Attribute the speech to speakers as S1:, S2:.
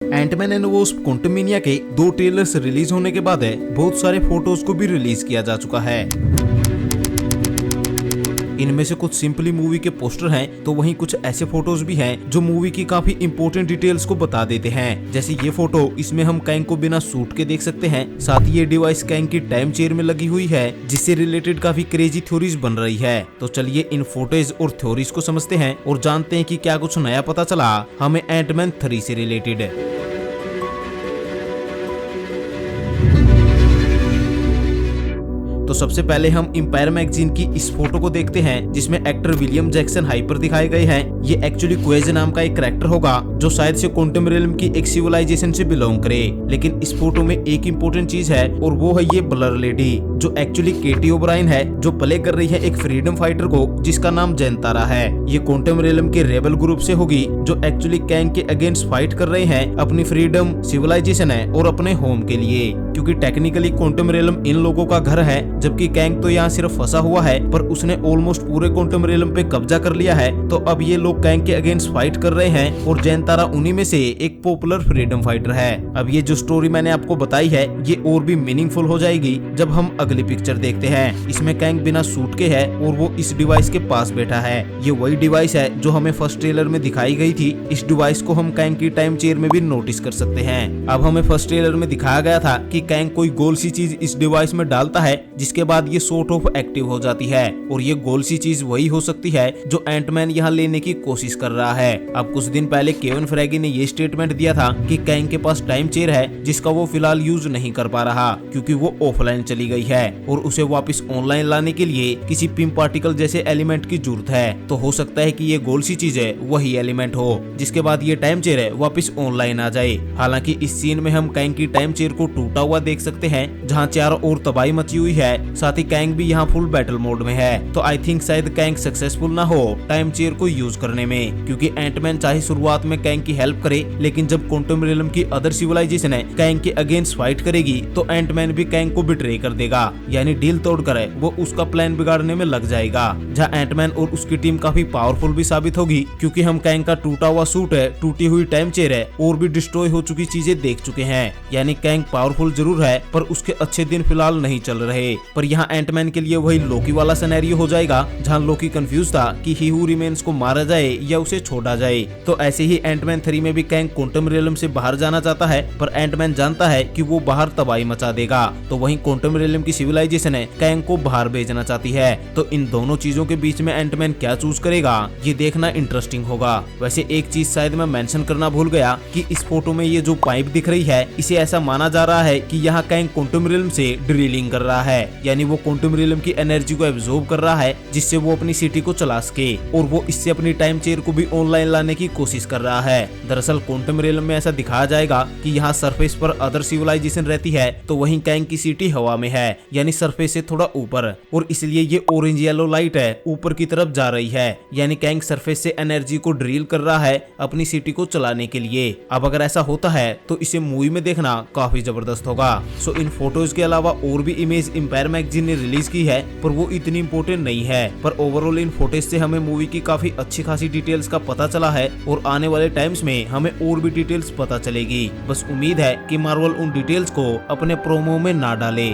S1: Ant-Man and wasp Quantumania के 2 trailers release होने के बाद बहुत सारे फोटोज को भी रिलीज किया जा चुका है। इनमें से कुछ सिंपली मूवी के पोस्टर हैं, तो वहीं कुछ ऐसे फोटोज भी हैं जो मूवी की काफी इंपॉर्टेंट डिटेल्स को बता देते हैं। जैसे ये फोटो, इसमें हम कैंग को बिना सूट के देख सकते हैं। साथ ही ये डिवाइस कैंग की टाइम चेयर में लगी हुई है, जिससे रिलेटेड काफी क्रेजी थ्योरीज बन रही है। तो चलिए इन फोटोज और थ्योरीज को समझते हैं और जानते हैं कि क्या कुछ नया पता चला हमें एंटमैन 3 से रिलेटेड। तो सबसे पहले हम एम्पायर मैगजीन की इस फोटो को देखते हैं, जिसमें एक्टर विलियम जैक्सन हाइपर दिखाए गए हैं। ये एक्चुअली क्वेज नाम का एक कैरेक्टर होगा जो शायद से क्वांटम रियल्म की एक सिविलाइजेशन से बिलोंग करे। लेकिन इस फोटो में एक इम्पोर्टेंट चीज है और वो है ये ब्लर लेडी, जो एक्चुअली केटी ओब्रायन है, जो प्ले कर रही है एक फ्रीडम फाइटर को जिसका नाम जेनतारा है। ये क्वांटम रियल्म के रेबल ग्रुप से होगी, जो एक्चुअली कैंग के अगेंस्ट फाइट कर रहे हैं अपनी फ्रीडम, सिविलाइजेशन है और अपने होम के लिए। क्योंकि टेक्निकली क्वांटम रियल्म इन लोगों का घर है, जबकि कैंग तो यहाँ सिर्फ फंसा हुआ है, पर उसने ऑलमोस्ट पूरे क्वांटम रियल्म पे कब्जा कर लिया है। तो अब ये लोग कैंग के अगेंस्ट फाइट कर रहे हैं और जेनतारा उन्हीं में से एक पॉपुलर फ्रीडम फाइटर है। अब ये जो स्टोरी मैंने आपको बताई है, ये और भी मीनिंगफुल हो जाएगी जब हम अगली पिक्चर देखते हैं। इसमें कैंग बिना सूट के है और वो इस डिवाइस के पास बैठा है। ये वही डिवाइस है जो हमें फर्स्ट ट्रेलर में दिखाई गई थी। इस डिवाइस को हम कैंग की टाइम चेयर में भी नोटिस कर सकते हैं। अब हमें फर्स्ट ट्रेलर में दिखाया गया था कि कैंग कोई गोल सी चीज इस डिवाइस में डालता है, जिसके बाद ये सॉर्ट ऑफ एक्टिव हो जाती है। और ये गोल सी चीज वही हो सकती है जो एंटमैन यहाँ लेने की कोशिश कर रहा है। अब कुछ दिन पहले केविन फ्रेगी ने ये स्टेटमेंट दिया था कि कैंग के पास टाइम चेयर है, जिसका वो फिलहाल यूज नहीं कर पा रहा क्योंकि वो ऑफलाइन चली गई है और उसे वापस ऑनलाइन लाने के लिए किसी पिम पार्टिकल जैसे एलिमेंट की जरूरत है। तो हो सकता है कि ये गोल सी चीज है वही एलिमेंट हो, जिसके बाद ये टाइम चेयर है वापस ऑनलाइन आ जाए। हालांकि इस सीन में हम कैंग की टाइम चेयर को टूटा हुआ देख सकते हैं, जहाँ चारों ओर तबाही मची हुई है। साथ ही कैंग भी यहाँ फुल बैटल मोड में है। तो आई थिंक शायद कैंग सक्सेसफुल ना हो टाइम चेयर को यूज करने में, क्योंकि एंटमैन चाहे शुरुआत में कैंग की हेल्प करे, लेकिन जब क्वांटम रियल्म की अदर सिविलाइजेशन है कैंग के अगेंस्ट फाइट करेगी, तो एंटमैन भी कैंग को बिट्रे कर देगा, यानी डील तोड़कर वो उसका प्लान बिगाड़ने में लग जाएगा। जहाँ एंटमैन और उसकी टीम काफी पावरफुल भी साबित होगी, क्योंकि हम कैंग का टूटा हुआ सूट है, टूटी हुई टाइम चेयर है और भी डिस्ट्रॉय हो चुकी चीजें देख चुके हैं। यानी कैंग पावरफुल जरूर है, पर उसके अच्छे दिन फिलहाल नहीं चल रहे। पर यहाँ एंटमैन के लिए वही लोकी वाला सिनेरियो हो जाएगा, जहाँ लोकी कंफ्यूज था कि ही हू रिमेन्स को मारा जाए या उसे छोड़ा जाए। तो ऐसे ही एंटमैन 3 में भी कैंग क्वांटम रियल्म से बाहर जाना चाहता है, पर एंटमैन जानता है कि वो बाहर तबाही मचा देगा। तो वहीं क्वांटम रियल्म की सिविलाइजेशन है कैंग को बाहर भेजना चाहती है। तो इन दोनों चीजों के बीच में एंटमैन क्या चूज करेगा, ये देखना इंटरेस्टिंग होगा। वैसे एक चीज शायद मैं मेंशन करना भूल गया कि इस फोटो में ये जो पाइप दिख रही है, इसे ऐसा माना जा रहा है कि यहाँ कैंग क्वांटम रियल्म से ड्रिलिंग कर रहा है, यानी वो क्वांटम रियल्म की एनर्जी को एब्जॉर्ब कर रहा है, जिससे वो अपनी सिटी को चला सके और वो इससे अपनी टाइम चेयर को भी ऑनलाइन लाने की कोशिश कर रहा है। दरअसल क्वांटम रियल्म में ऐसा दिखाया जाएगा कि यहाँ सरफेस पर अदर सिविलाइजेशन रहती है, तो वहीं कैंग की सिटी हवा में है, यानी सरफेस से थोड़ा ऊपर, और इसलिए ये ऑरेंज येलो लाइट है ऊपर की तरफ जा रही है। यानी कैंग सरफेस से एनर्जी को ड्रिल कर रहा है अपनी सिटी को चलाने के लिए। अब अगर ऐसा होता है तो इसे मूवी में देखना काफी जबरदस्त होगा। सो इन फोटोज के अलावा और भी इमेज एम्पायर मैगजीन ने रिलीज की है, पर वो इतनी इंपॉर्टेंट नहीं है। पर ओवरऑल इन फोटेज से हमें मूवी की काफी अच्छी खासी डिटेल्स का पता चला है और आने वाले टाइम्स में हमें और भी डिटेल्स पता चलेगी। बस उम्मीद है कि मार्वल उन डिटेल्स को अपने प्रोमो में ना डाले।